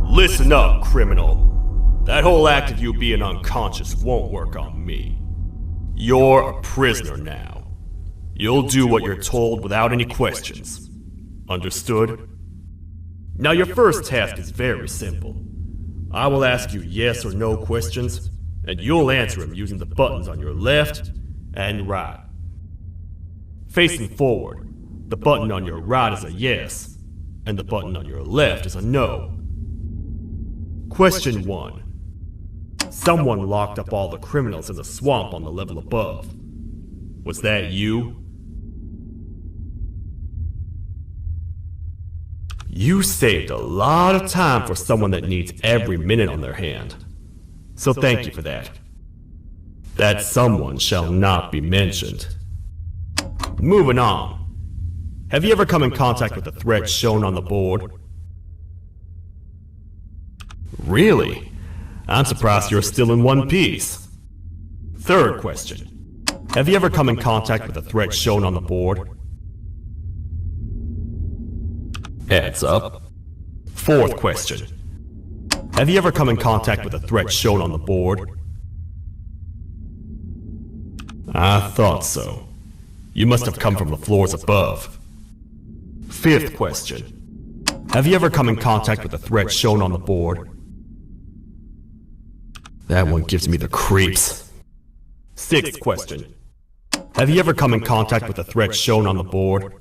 Listen up, criminal. That whole act of you being unconscious won't work on me. You're a prisoner now. You'll do what you're told without any questions. Understood? Now your first task is very simple. I will ask you yes or no questions, and you'll answer them using the buttons on your left and right. Facing forward, the button on your right is a yes, and the button on your left is a no. Question 1. Someone locked up all the criminals in the swamp on the level above. Was that you? You saved a lot of time for someone that needs every minute on their hand. So thank you for that. That someone shall not be mentioned. Moving on. Have you ever come in contact with the threat shown on the board? Really? I'm surprised you're still in one piece. Third question. Have you ever come in contact with the threat shown on the board? Heads up. Fourth question. Have you ever come in contact with the threat shown on the board? I thought so. You must have come from the floors above. Fifth question. Have you ever come in contact with the threat shown on the board? That one gives me the creeps. Sixth question. Have you ever come in contact with the threat shown on the board?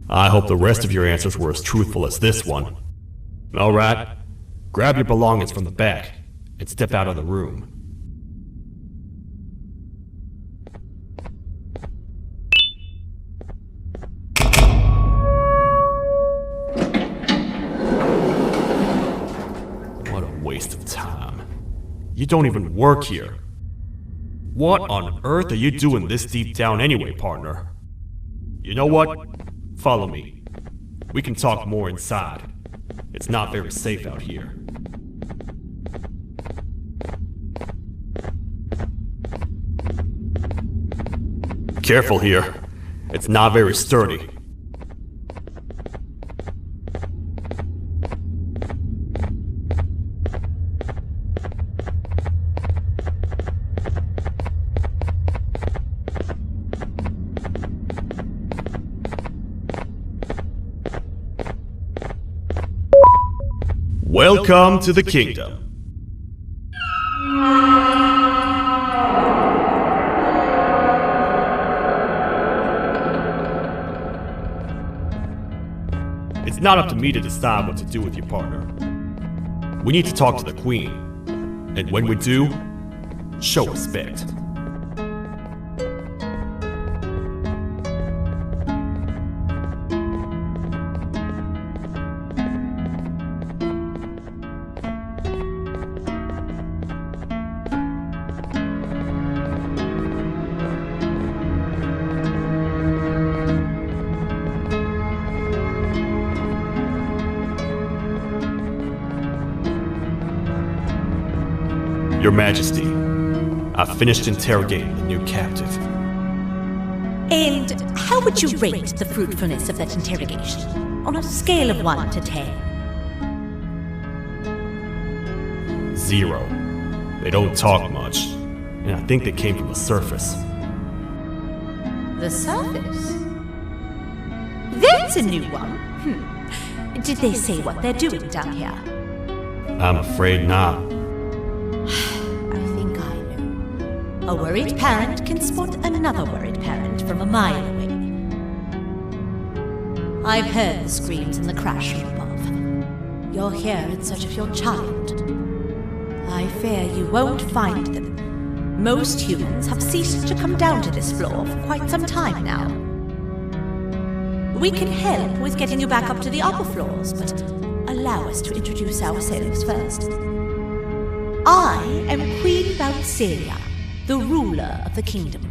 I hope the rest of your answers were as truthful as this one. Alright, grab your belongings from the back and step out of the room. Waste of time. You don't even work here. What on earth are you doing this deep down anyway, partner? You know what? Follow me. We can talk more inside. It's not very safe out here. Careful here. It's not very sturdy. Welcome to the kingdom. It's not up to me to decide what to do with your partner. We need to talk to the queen. And when we do, show respect. Your Majesty, I've finished interrogating the new captive. And how would you rate the fruitfulness of that interrogation, on a scale of 1 to 10? 0. They don't talk much, and I think they came from the surface. The surface? That's a new one. Did they say what they're doing down here? I'm afraid not. I think I know. A worried parent can spot another worried parent from a mile away. I've heard the screams in the crash room above. You're here in search of your child. I fear you won't find them. Most humans have ceased to come down to this floor for quite some time now. We can help with getting you back up to the upper floors, but allow us to introduce ourselves first. I am Queen Bouncelia, the ruler of the kingdom.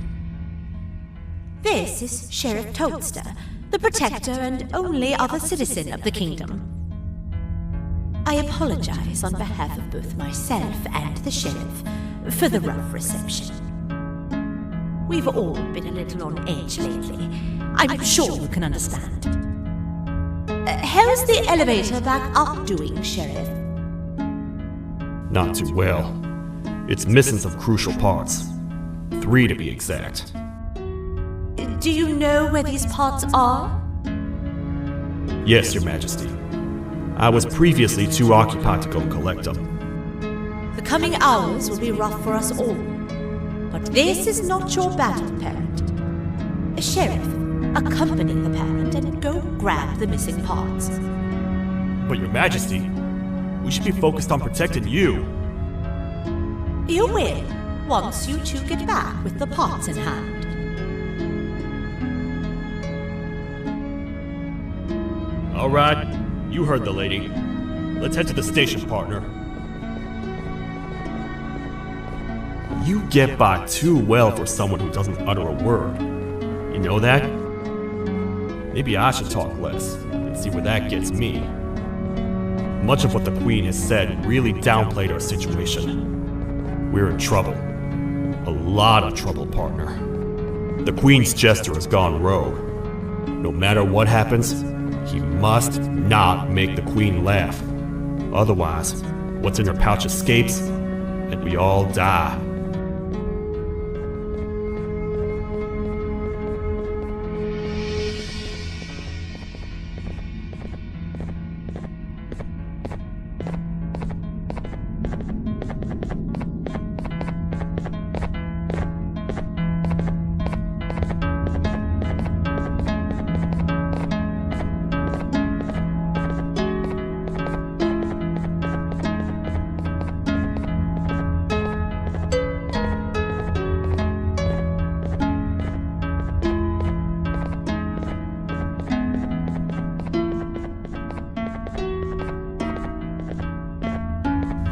This is Sheriff Toadster, the protector and only other citizen of the kingdom. I apologize on behalf of both myself and the sheriff for the rough reception. We've all been a little on edge lately. I'm sure you can understand. How's the elevator back up doing, Sheriff? Not too well. It's missing some crucial parts. 3 to be exact. Do you know where these parts are? Yes, Your Majesty. I was previously too occupied to go collect them. The coming hours will be rough for us all. But this is not your battle, parent. Sheriff, accompany the parent and go grab the missing parts. But Your Majesty, we should be focused on protecting you. You will, once you two get back with the parts in hand. All right, you heard the lady. Let's head to the station, partner. You get by too well for someone who doesn't utter a word. You know that? Maybe I should talk less and see where that gets me. Much of what the Queen has said really downplayed our situation. We're in trouble. A lot of trouble, partner. The Queen's jester has gone rogue. No matter what happens, he must not make the Queen laugh. Otherwise, what's in her pouch escapes, and we all die.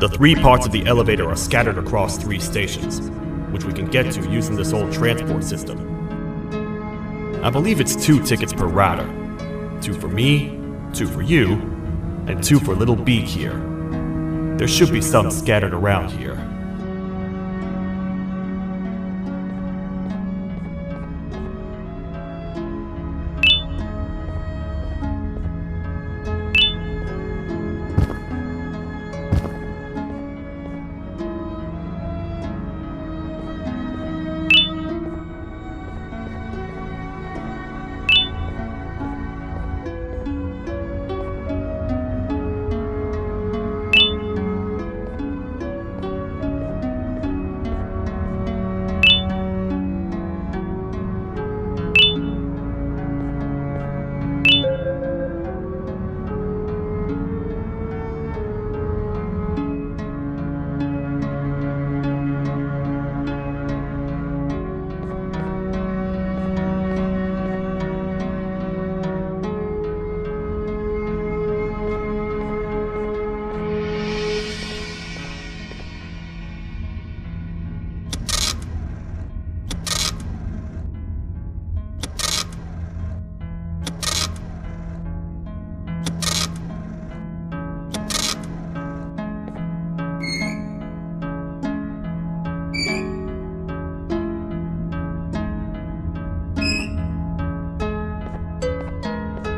The 3 parts of the elevator are scattered across 3 stations, which we can get to using this old transport system. I believe it's 2 tickets per rider. 2 for me, 2 for you, and 2 for Little Beak here. There should be some scattered around here.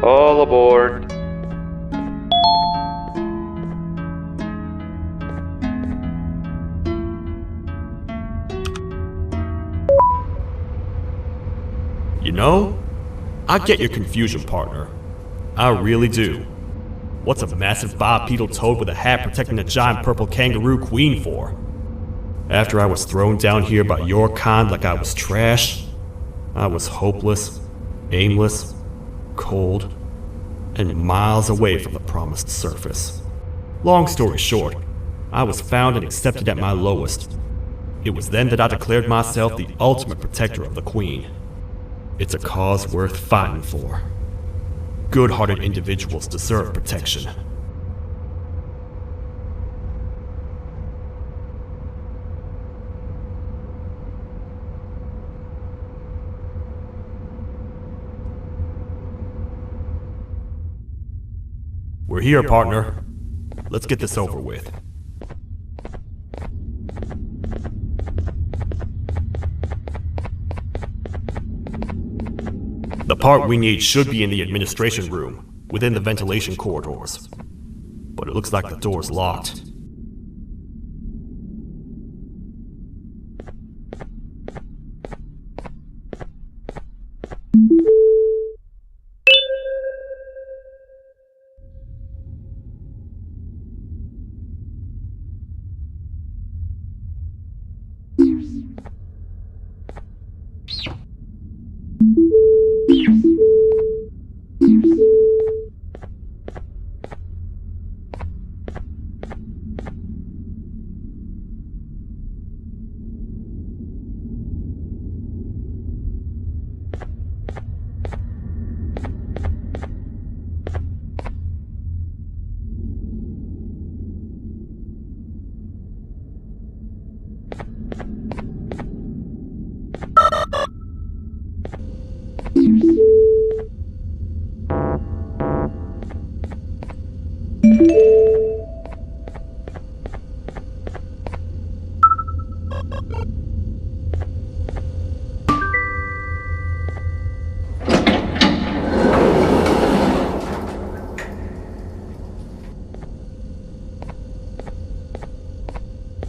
All aboard. You know, I get your confusion, partner. I really do. What's a massive bipedal toad with a hat protecting a giant purple kangaroo queen for? After I was thrown down here by your kind like I was trash, I was hopeless, aimless, cold, and miles away from the promised surface. Long story short, I was found and accepted at my lowest. It was then that I declared myself the ultimate protector of the Queen. It's a cause worth fighting for. Good-hearted individuals deserve protection. We're here, partner. Let's get this over with. The part we need should be in the administration room, within the ventilation corridors. But it looks like the door's locked.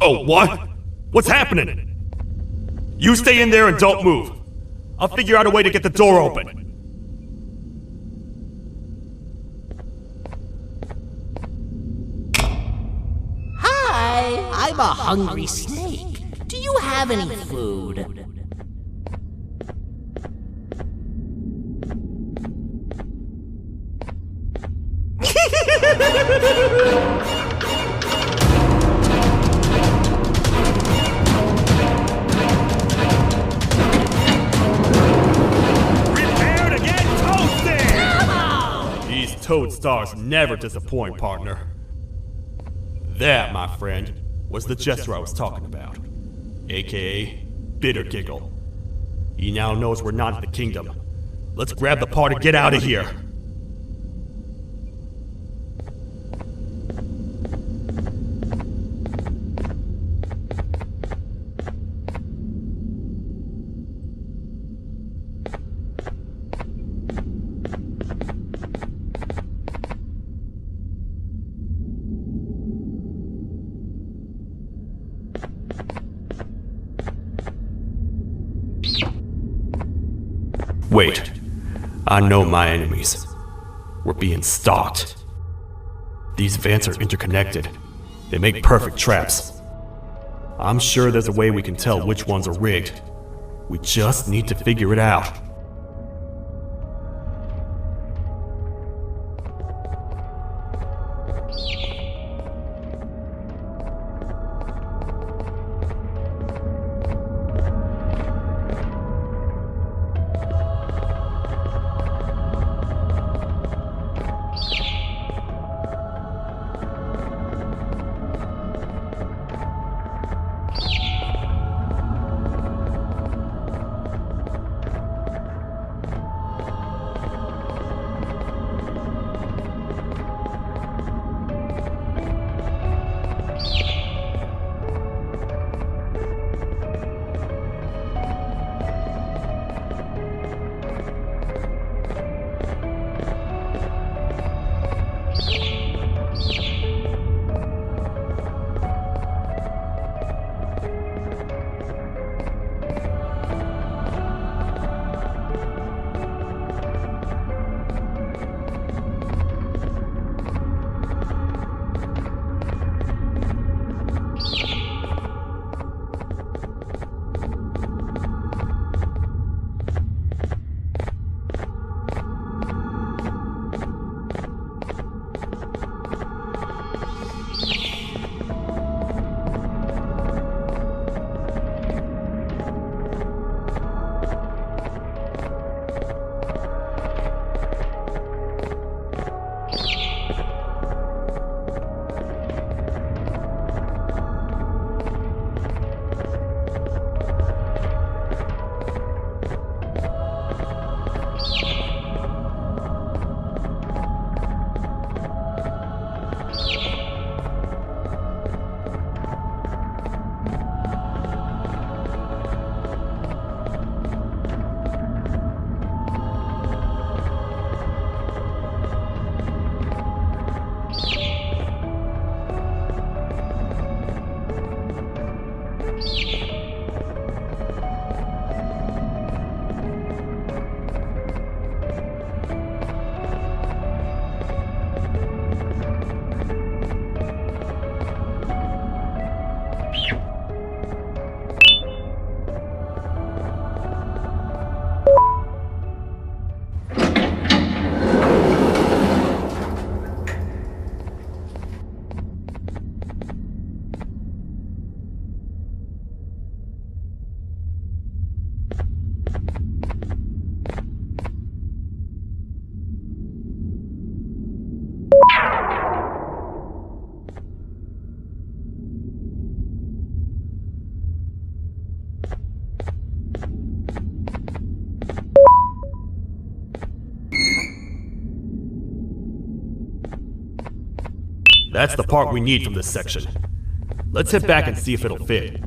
Oh, what? What's happening? You stay in there and don't move. I'll figure out a way to get the door open. Hi, I'm a hungry snake. Do you have any food? Toad stars never disappoint, partner. That, my friend, was the jester I was talking about, aka Bitter Giggle. He now knows we're not in the kingdom. Let's grab the part and get out of here. Wait, I know my enemies. We're being stalked. These vents are interconnected. They make perfect traps. I'm sure there's a way we can tell which ones are rigged. We just need to figure it out. That's the part we need from this section. Let's head back and see if it'll fit.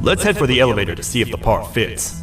Let's head for the elevator to see if the part fits.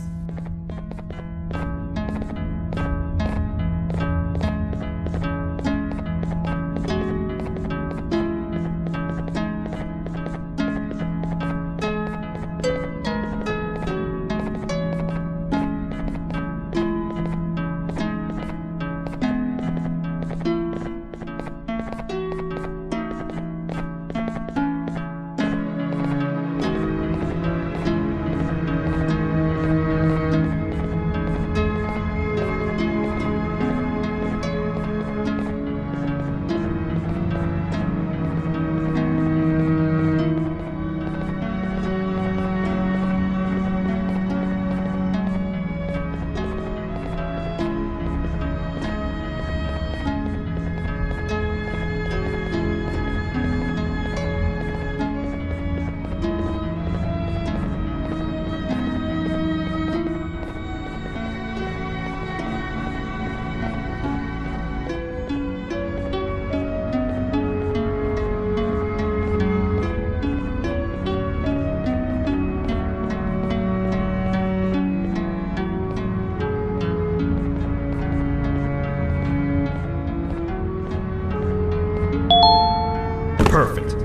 Perfect.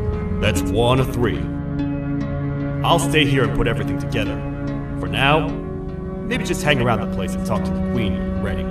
That's 1 of 3. I'll stay here and put everything together. For now, maybe just hang around the place and talk to the Queen when you're ready.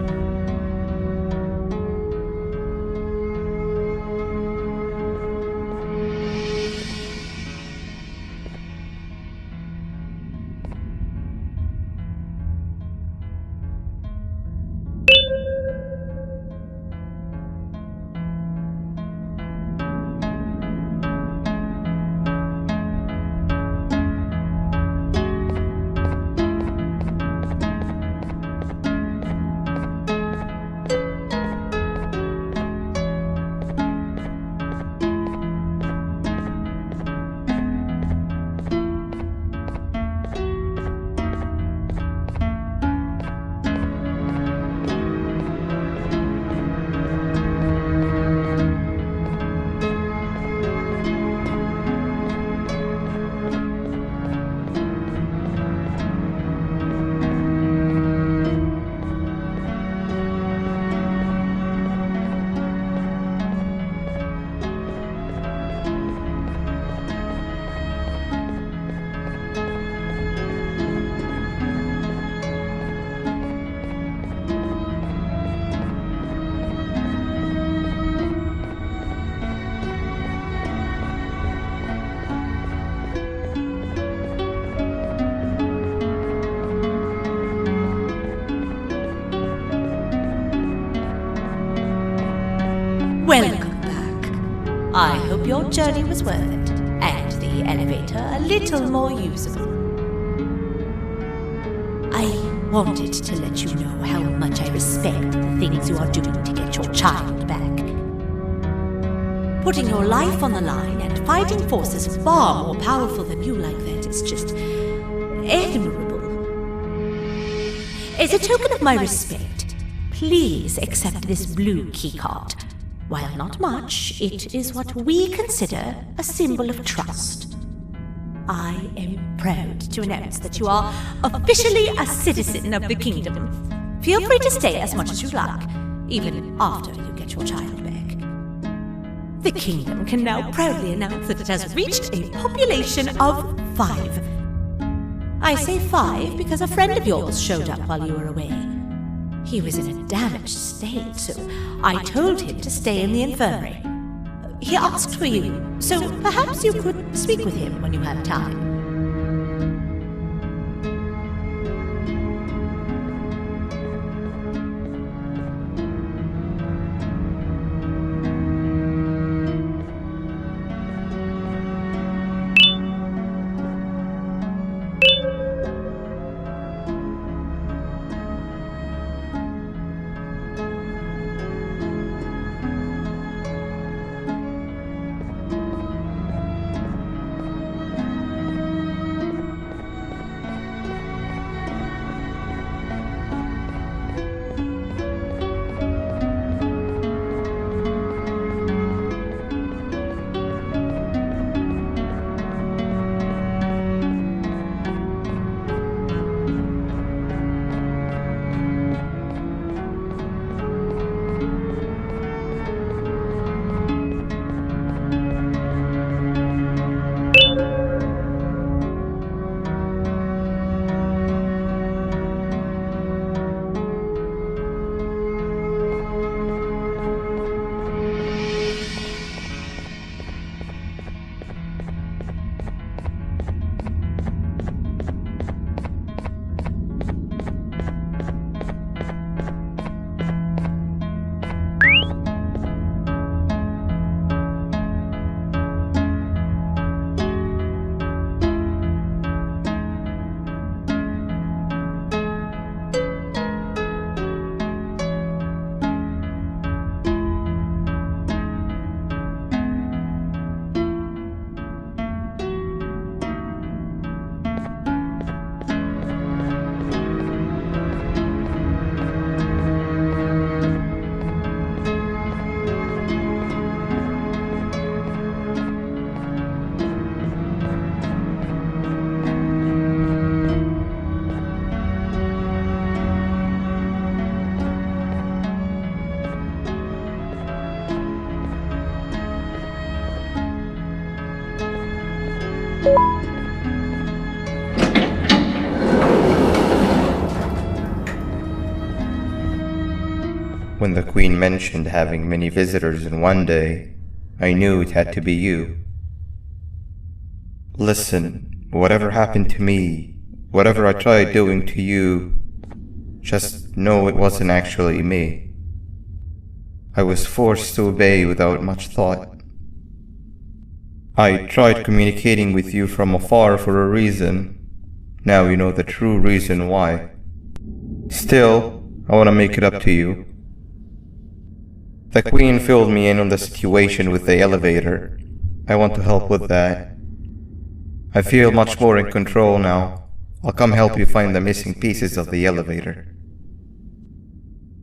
Welcome back. I hope your journey was worth it, and the elevator a little more usable. I wanted to let you know how much I respect the things you are doing to get your child back. Putting your life on the line and fighting forces far more powerful than you like that is just admirable. As a token of my respect, please accept this blue keycard. While not much, it is what we consider a symbol of trust. I am proud to announce that you are officially a citizen of the kingdom. Feel free to stay as much as you like, even after you get your child back. The kingdom can now proudly announce that it has reached a population of 5. I say 5 because a friend of yours showed up while you were away. He was in a damaged state, so I told him to stay in the infirmary. He asked for you, so perhaps you could speak with him when you have time. When the Queen mentioned having many visitors in one day, I knew it had to be you. Listen, whatever happened to me, whatever I tried doing to you, just know it wasn't actually me. I was forced to obey without much thought. I tried communicating with you from afar for a reason. Now you know the true reason why. Still, I want to make it up to you. The Queen filled me in on the situation with the elevator. I want to help with that. I feel much more in control now. I'll come help you find the missing pieces of the elevator.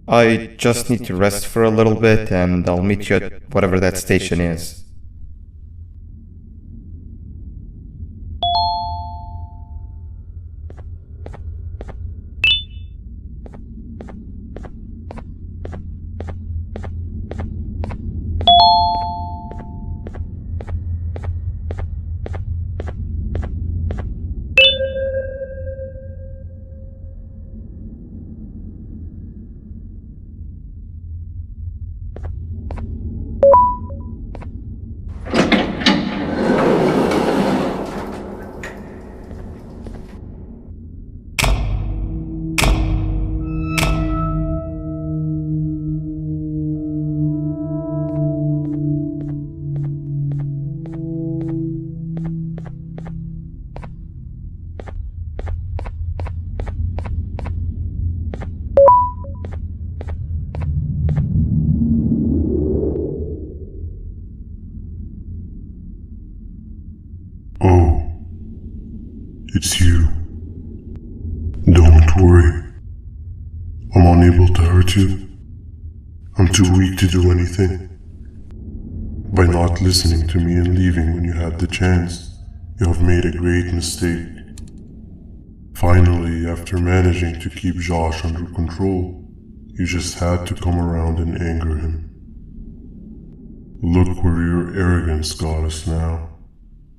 I just need to rest for a little bit and I'll meet you at whatever that station is. unable to hurt you. I'm too weak to do anything. By not listening to me and leaving when you had the chance, you have made a great mistake. Finally, after managing to keep Josh under control, you just had to come around and anger him. Look where your arrogance got us now.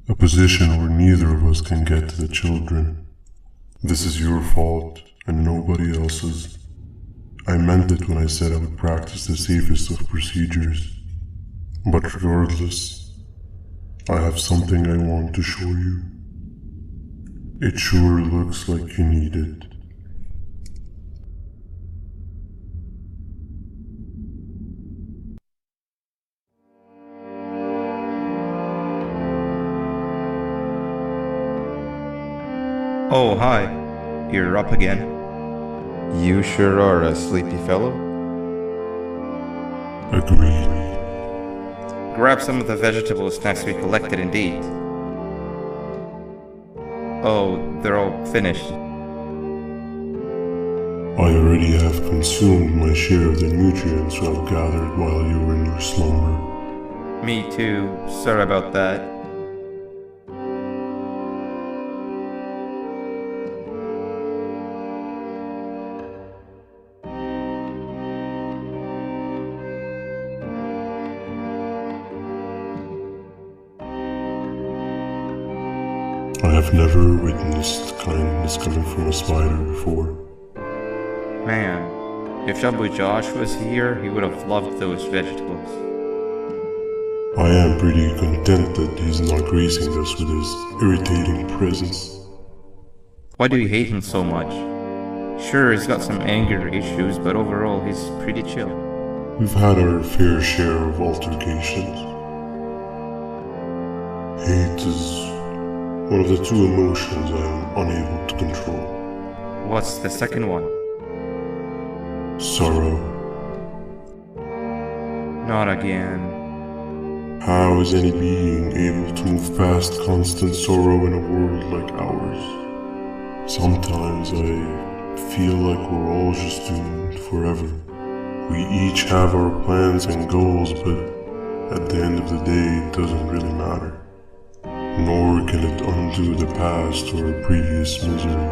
A position where neither of us can get to the children. This is your fault, and nobody else's. I meant it when I said I would practice the safest of procedures. But regardless, I have something I want to show you. It sure looks like you need it. Oh, hi. You're up again. You sure are a sleepy fellow. Agreed. Grab some of the vegetable snacks we collected indeed. Oh, they're all finished. I already have consumed my share of the nutrients I've gathered while you were in your slumber. Me too. Sorry about that. I have never witnessed kindness coming from a spider before. Man, if Jabu Josh was here, he would have loved those vegetables. I am pretty content that he's not gracing us with his irritating presence. Why do you hate him so much? Sure, he's got some anger issues, but overall he's pretty chill. We've had our fair share of altercations. Hate is one of the two emotions I am unable to control. What's the second one? Sorrow. Not again. How is any being able to move past constant sorrow in a world like ours? Sometimes I feel like we're all just doomed forever. We each have our plans and goals, but at the end of the day, it doesn't really matter. Nor can it undo the past or previous misery.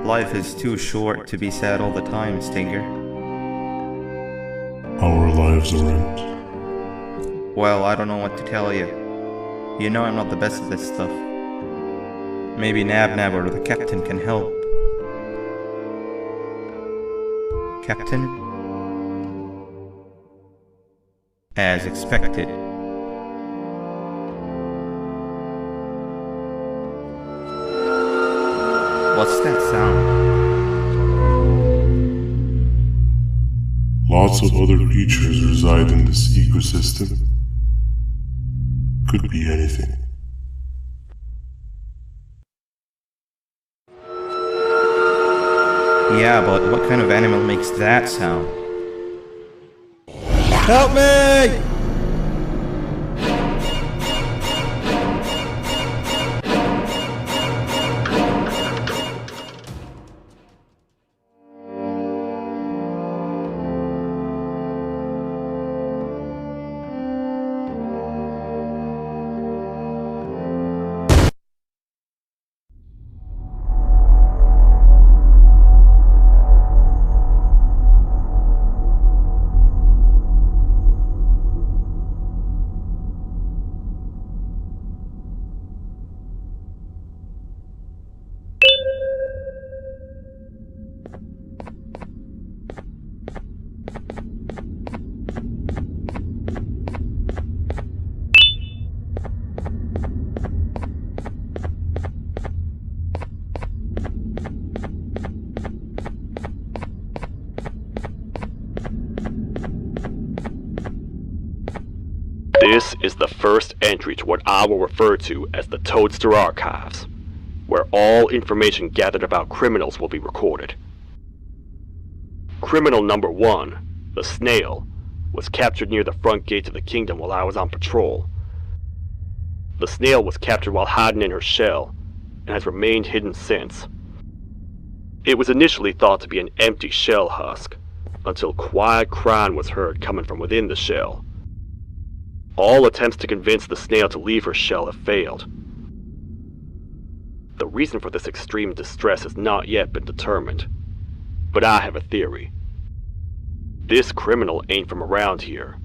Life is too short to be sad all the time, Stinger. Our lives aren't. Well, I don't know what to tell you. You know I'm not the best at this stuff. Maybe Nab or the captain can help. Captain? As expected. What's that sound? Lots of other creatures reside in this ecosystem. Could be anything. Yeah, but what kind of animal makes that sound? Help me! This is the first entry to what I will refer to as the Toadster Archives, where all information gathered about criminals will be recorded. Criminal number 1, the snail, was captured near the front gates of the kingdom while I was on patrol. The snail was captured while hiding in her shell, and has remained hidden since. It was initially thought to be an empty shell husk, until quiet crying was heard coming from within the shell. All attempts to convince the snail to leave her shell have failed. The reason for this extreme distress has not yet been determined, but I have a theory. This criminal ain't from around here,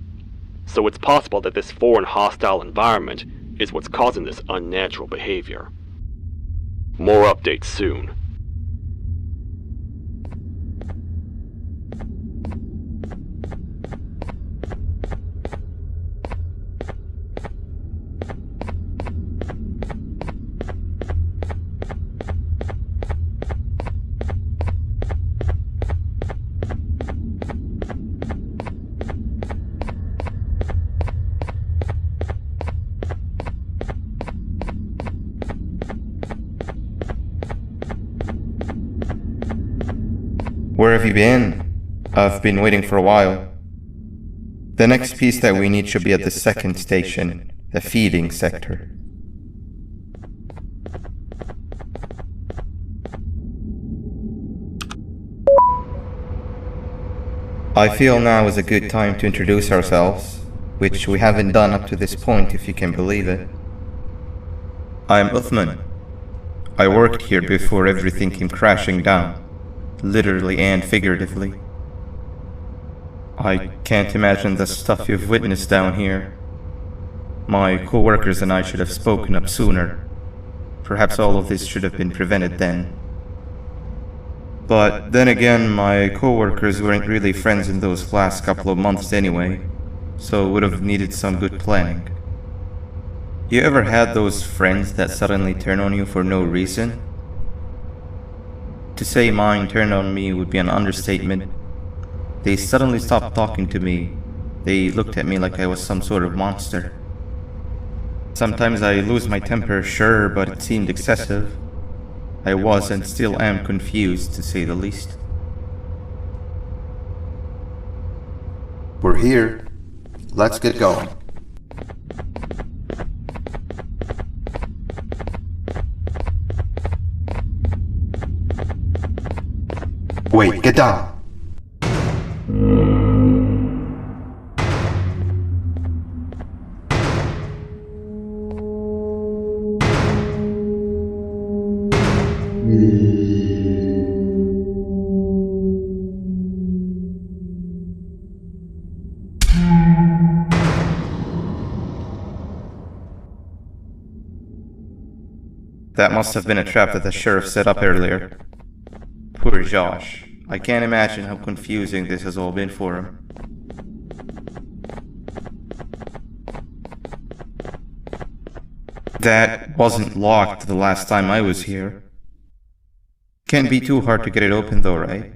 so it's possible that this foreign hostile environment is what's causing this unnatural behavior. More updates soon. Where have you been? I've been waiting for a while. The next piece that we need should be at the second station, the feeding sector. I feel now is a good time to introduce ourselves, which we haven't done up to this point, if you can believe it. I'm Uthman. I worked here before everything came crashing down, literally and figuratively. I can't imagine the stuff you've witnessed down here. My co-workers and I should have spoken up sooner. Perhaps all of this should have been prevented then. But then again, my co-workers weren't really friends in those last couple of months anyway, so would have needed some good planning. You ever had those friends that suddenly turn on you for no reason? To say mine turned on me would be an understatement. They suddenly stopped talking to me. They looked at me like I was some sort of monster. Sometimes I lose my temper, sure, but it seemed excessive. I was and still am confused, to say the least. We're here. Let's get going. Wait, get down. That must have been a trap that the sheriff set up earlier. Poor Josh. I can't imagine how confusing this has all been for him. That wasn't locked the last time I was here. Can't be too hard to get it open though, right?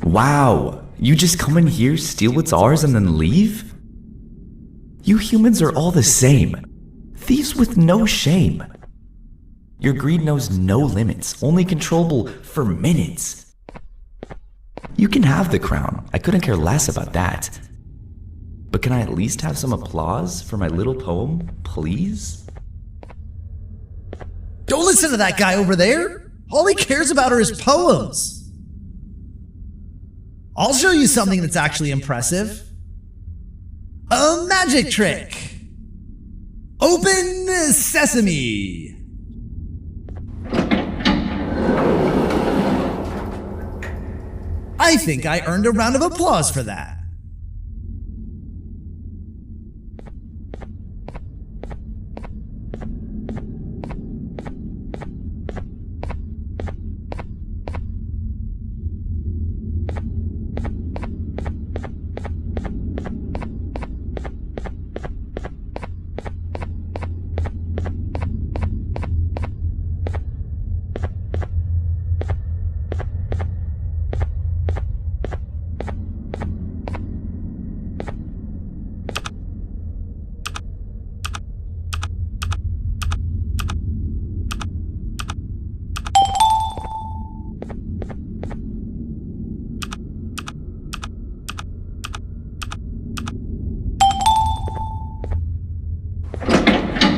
Wow, you just come in here, steal what's ours, and then leave? You humans are all the same. Thieves with no shame. Your greed knows no limits, only controllable for minutes. You can have the crown, I couldn't care less about that. But can I at least have some applause for my little poem, please? Don't listen to that guy over there! All he cares about are his poems! I'll show you something that's actually impressive. A magic trick! Open sesame! I think I earned a round of applause for that.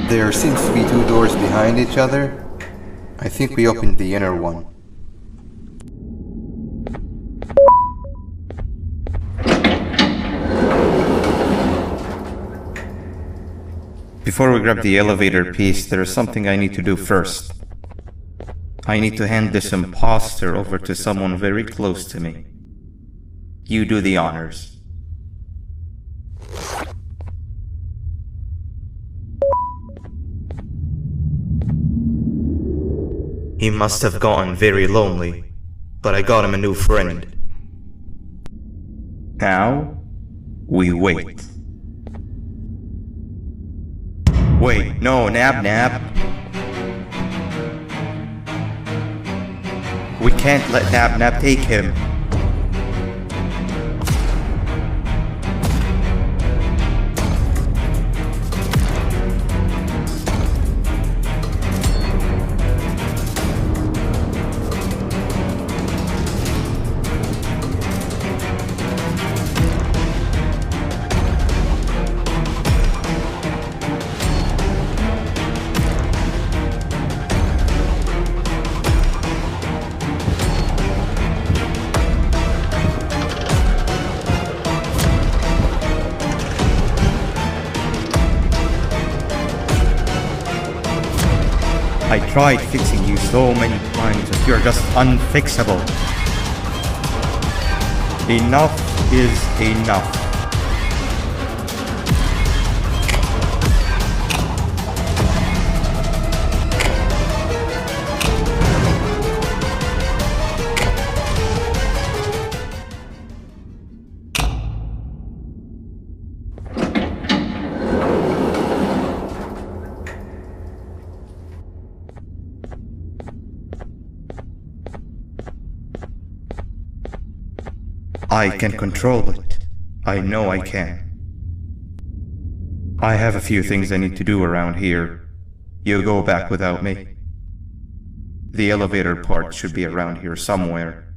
There seems to be two doors behind each other. I think we opened the inner one. Before we grab the elevator piece, there is something I need to do first. I need to hand this imposter over to someone very close to me. You do the honors. He must have gotten very lonely, but I got him a new friend. Now, we wait. Wait, no, Nab. We can't let Nab take him. I tried fixing you so many times, but you're just unfixable. Enough is enough. I can control it. I know I can. I have a few things I need to do around here. You go back without me. The elevator part should be around here somewhere.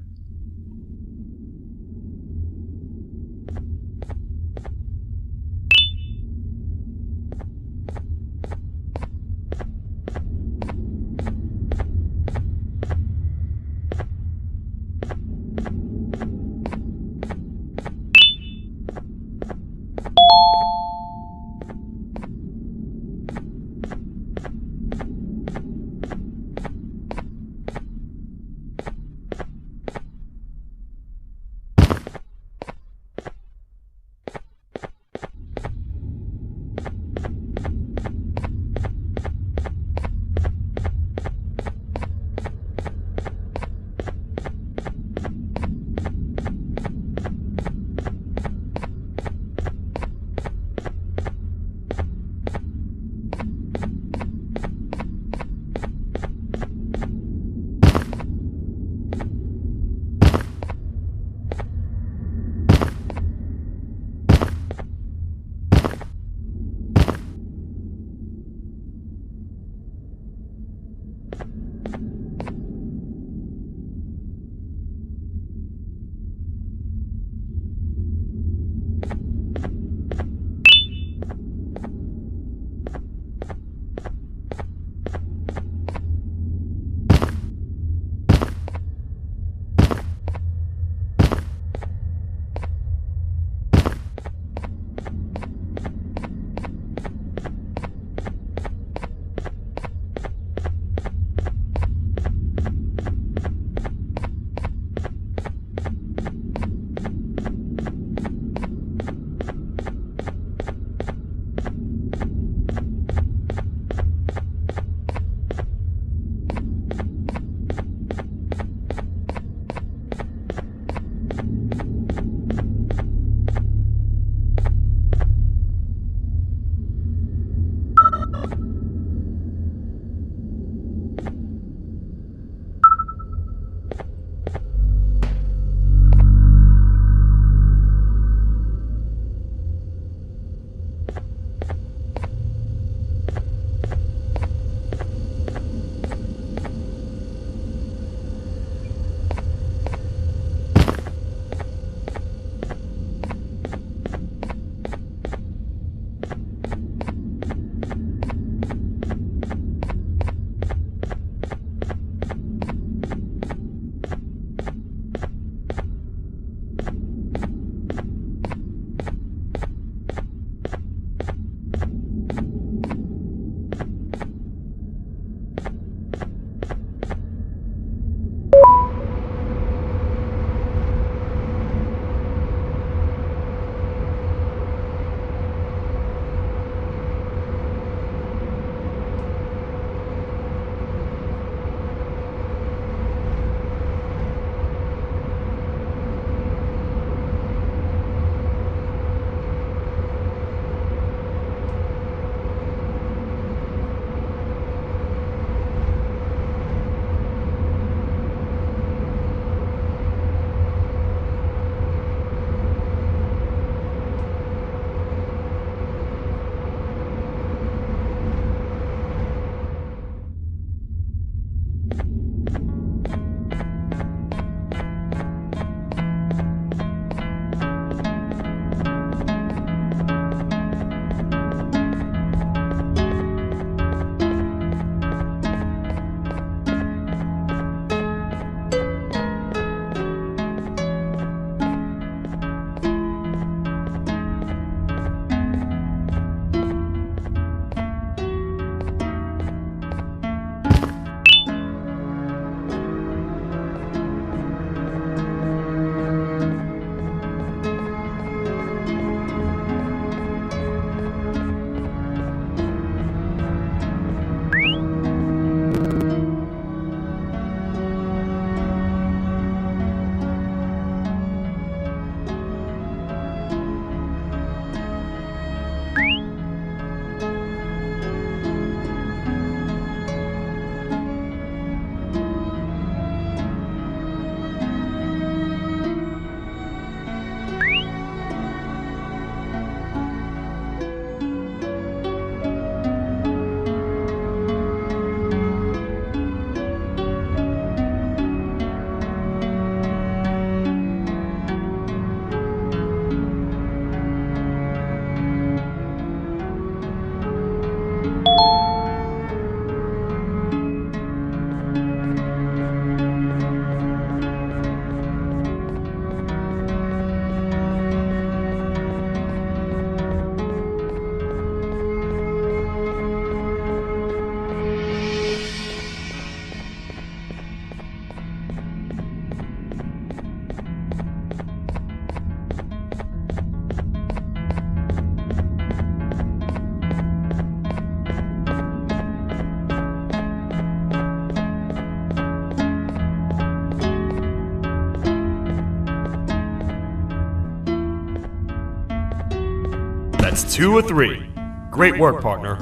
That's 2 of 3. Great work, partner.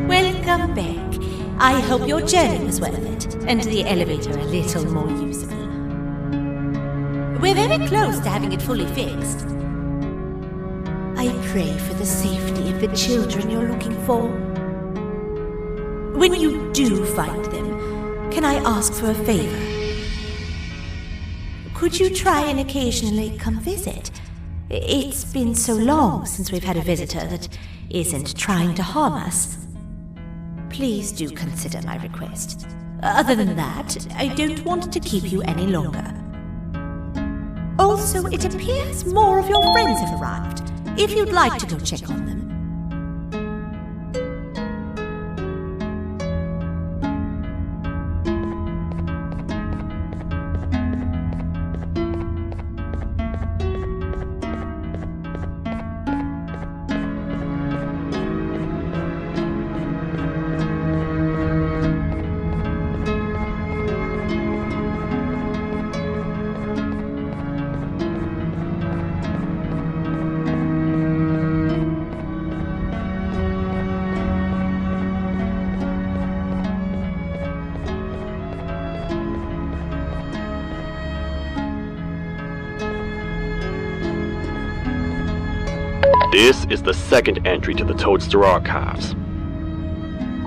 Welcome back. I hope your journey was worth it, and the elevator a little more usable. We're very close to having it fully fixed. I pray for the safety of the children you're looking for. When you do find them, can I ask for a favor? Could you try and occasionally come visit? It's been so long since we've had a visitor that isn't trying to harm us. Please do consider my request. Other than that, I don't want to keep you any longer. Also, it appears more of your friends have arrived, if you'd like to go check on them. This is the second entry to the Toadster Archives.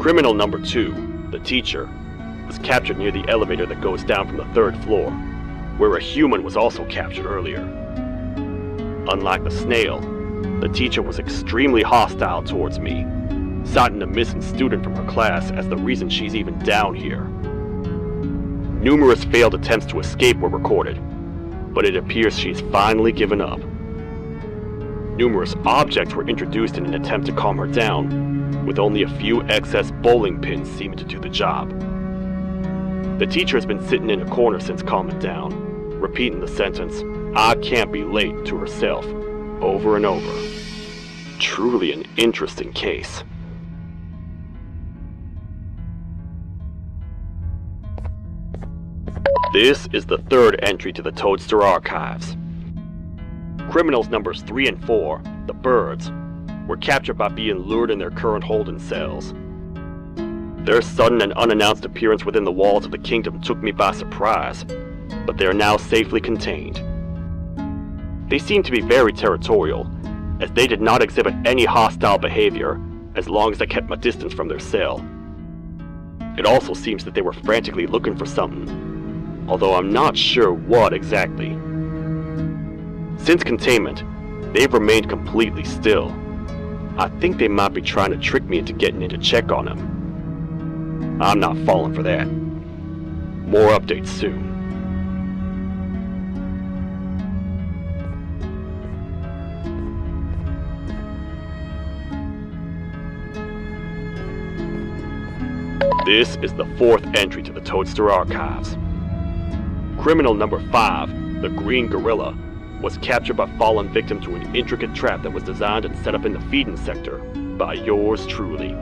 Criminal number 2, the teacher, was captured near the elevator that goes down from the 3rd floor, where a human was also captured earlier. Unlike the snail, the teacher was extremely hostile towards me, citing a missing student from her class as the reason she's even down here. Numerous failed attempts to escape were recorded, but it appears she's finally given up. Numerous objects were introduced in an attempt to calm her down, with only a few excess bowling pins seeming to do the job. The teacher has been sitting in a corner since calming down, repeating the sentence, "I can't be late," to herself, over and over. Truly an interesting case. This is the 3rd entry to the Toadster Archives. Criminals numbers 3 and 4, the birds, were captured by being lured in their current holding cells. Their sudden and unannounced appearance within the walls of the kingdom took me by surprise, but they are now safely contained. They seem to be very territorial, as they did not exhibit any hostile behavior as long as I kept my distance from their cell. It also seems that they were frantically looking for something, although I'm not sure what exactly. Since containment, they've remained completely still. I think they might be trying to trick me into getting in to check on them. I'm not falling for that. More updates soon. This is the 4th entry to the Toadster Archives. Criminal number 5, the Green Gorilla, was captured by falling victim to an intricate trap that was designed and set up in the feeding sector by yours truly.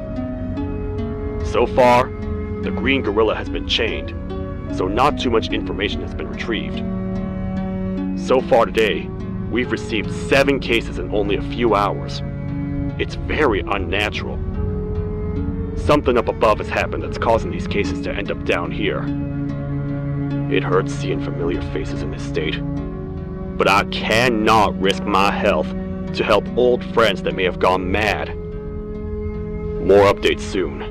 So far, the Green Gorilla has been chained, so not too much information has been retrieved. So far today, we've received 7 cases in only a few hours. It's very unnatural. Something up above has happened that's causing these cases to end up down here. It hurts seeing familiar faces in this state, but I cannot risk my health to help old friends that may have gone mad. More updates soon.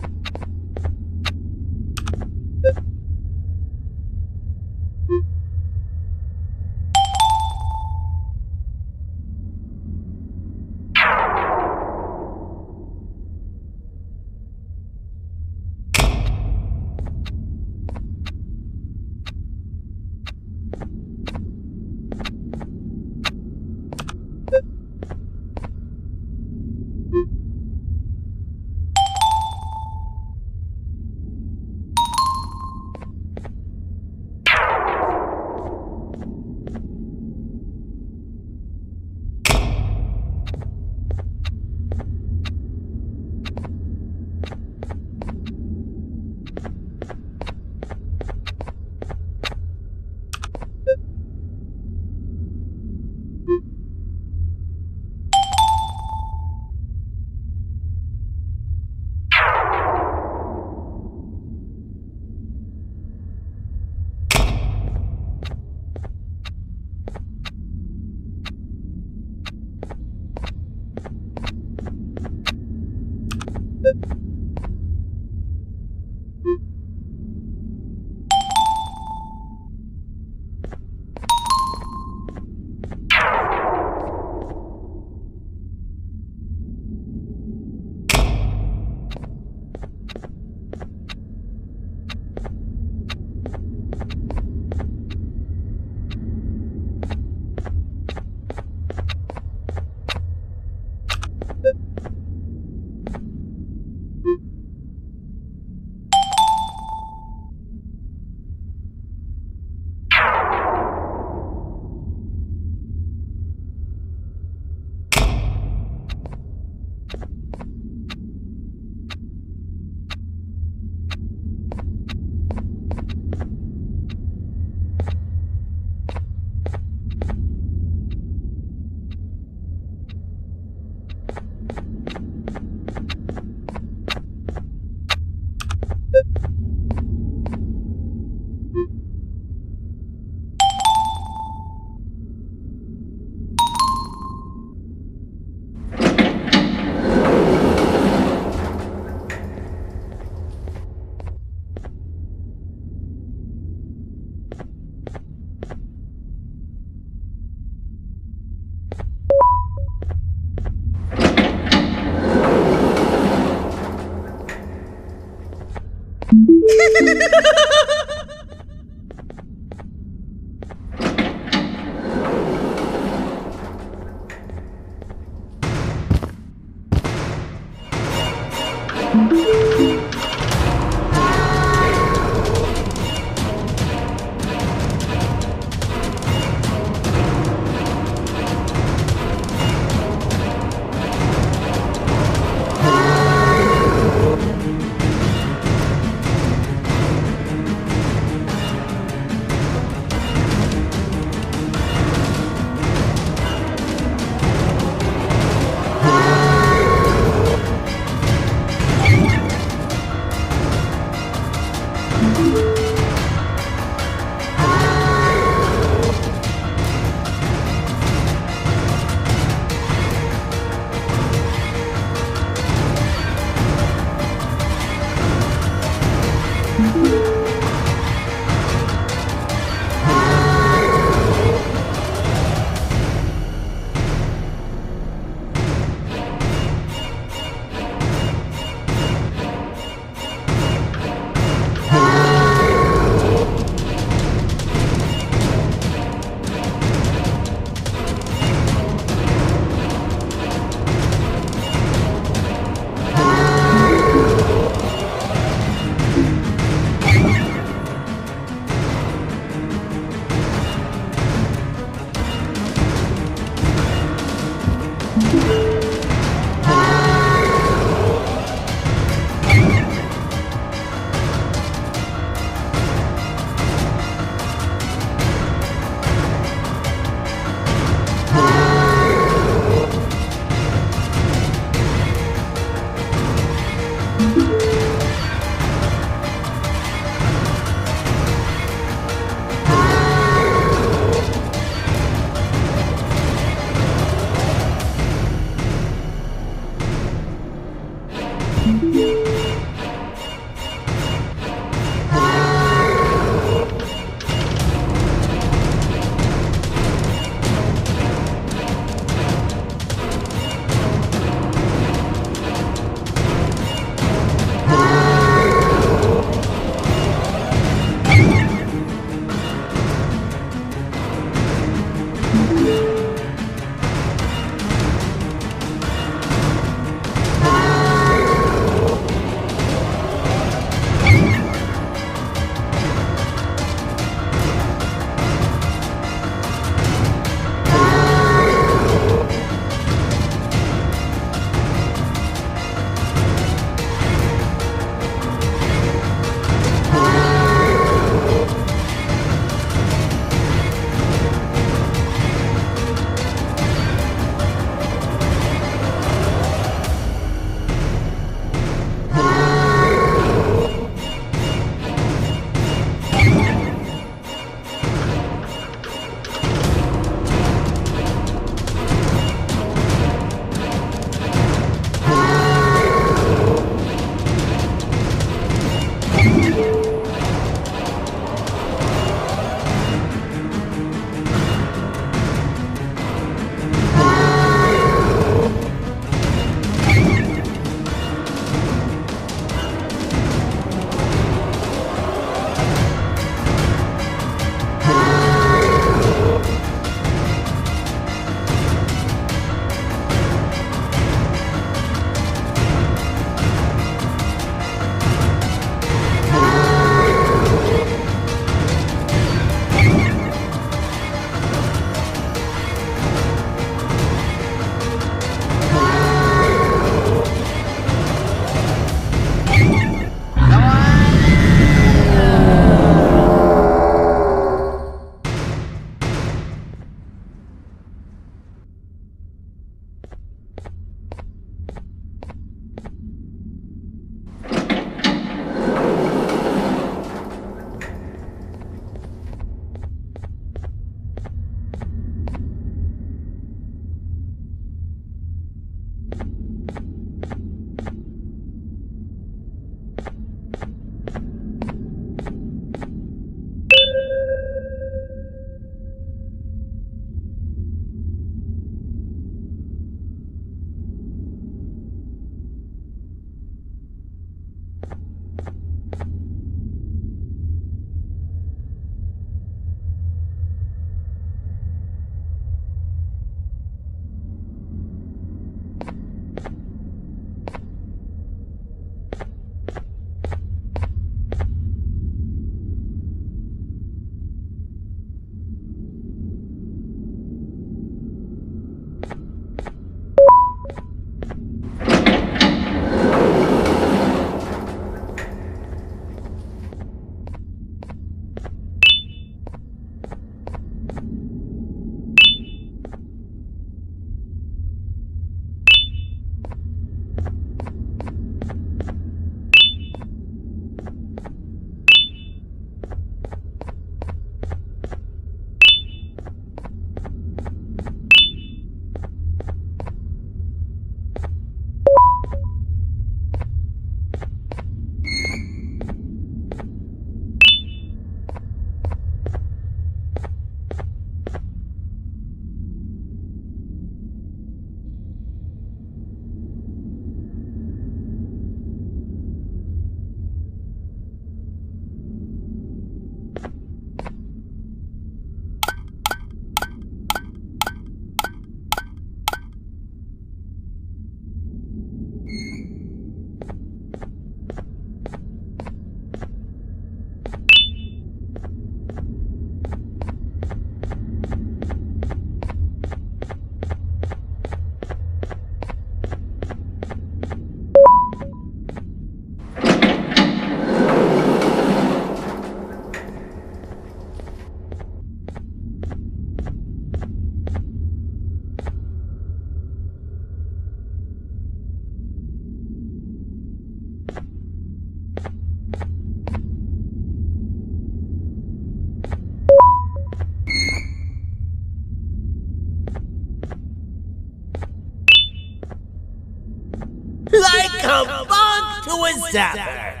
fluid zapper.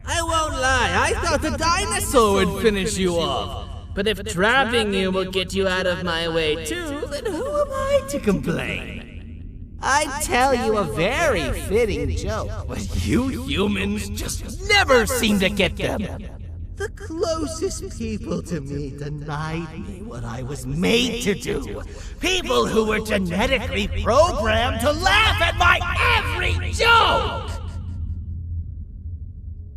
I won't lie, I thought the dinosaur would finish you off. But if trapping you will get you out of my way too, then who am I to complain? I'd tell you a very fitting joke, but you humans just never seem to get them. The closest people to me denied me what I was made to do. People who were genetically programmed to laugh at my every joke!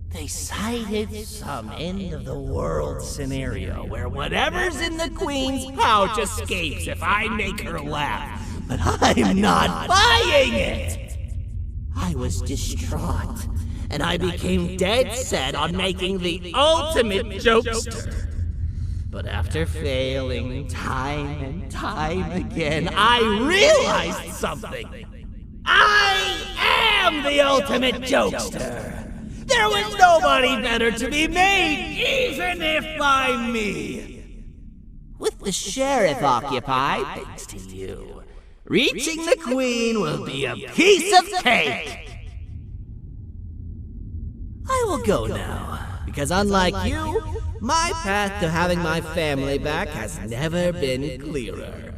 They cited some end-of-the-world scenario where whatever's in the Queen's pouch escapes if I make her laugh. But I'm not buying it! I was distraught, and I became dead set on making the ultimate jokester. But after failing time and time again, I realized something. I am the ultimate jokester! There was nobody better to be made, even if by me. With the sheriff occupied, thanks to you, reaching the Queen will be a piece of cake. I will go now, because unlike you, my path to having my family back has never been clearer.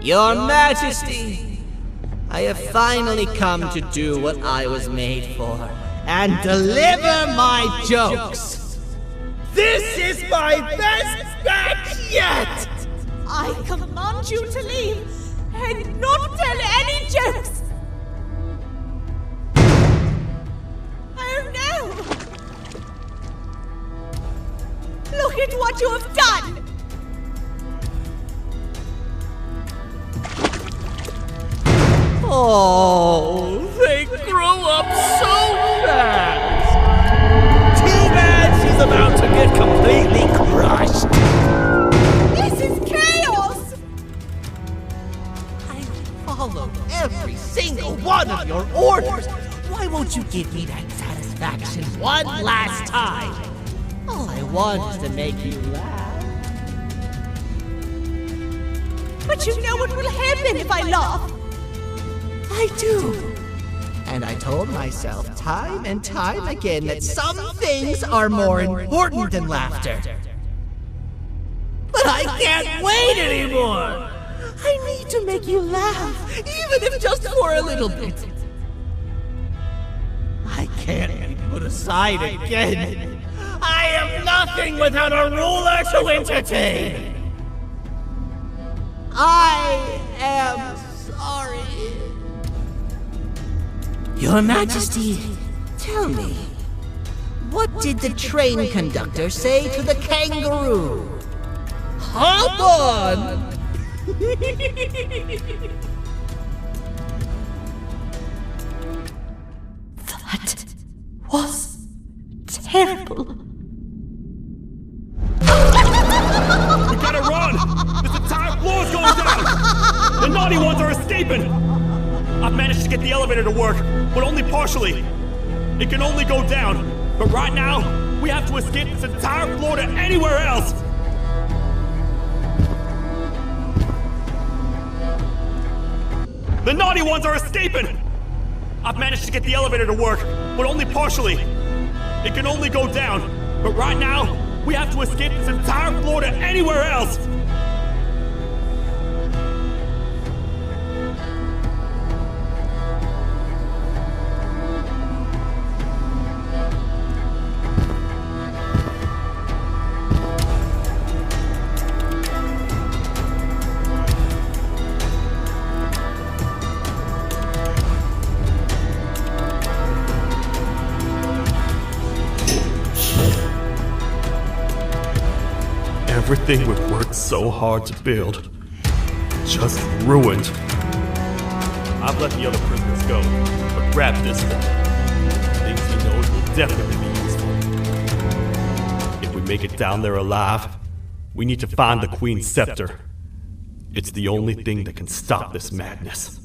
Your Majesty, I have finally come to do what I was made for, and deliver my jokes. This is my best batch yet! I command you to leave and not tell any jokes! Oh no! Look at what you have done! Oh, they grow up so fast! Too bad she's about to get completely crushed! This is chaos! I followed every single one of your orders! Why won't you give me that satisfaction one last time? All I want is to make you laugh. But you know what will happen if I laugh! I do. And I told myself time and time again that some things are more important than laughter. But I can't wait anymore. I need to make you laugh, even if just for a little bit. I can't be put aside again. I am nothing without a ruler to entertain. I am sorry. Your Majesty, Tell me, what did the train conductor say to the kangaroo? Hop on! That was terrible. We gotta run! This entire floor's going down! The naughty ones are escaping! I've managed to get the elevator to work, but only partially. It can only go down, but right now, we have to escape this entire floor to anywhere else! The naughty ones are escaping! I've managed to get the elevator to work, but only partially. It can only go down, but right now, we have to escape this entire floor to anywhere else! Everything we've worked so hard to build, just ruined. I've let the other prisoners go, but grab this one. Things he knows will definitely be useful. If we make it down there alive, we need to find the Queen's scepter. It's the only thing that can stop this madness.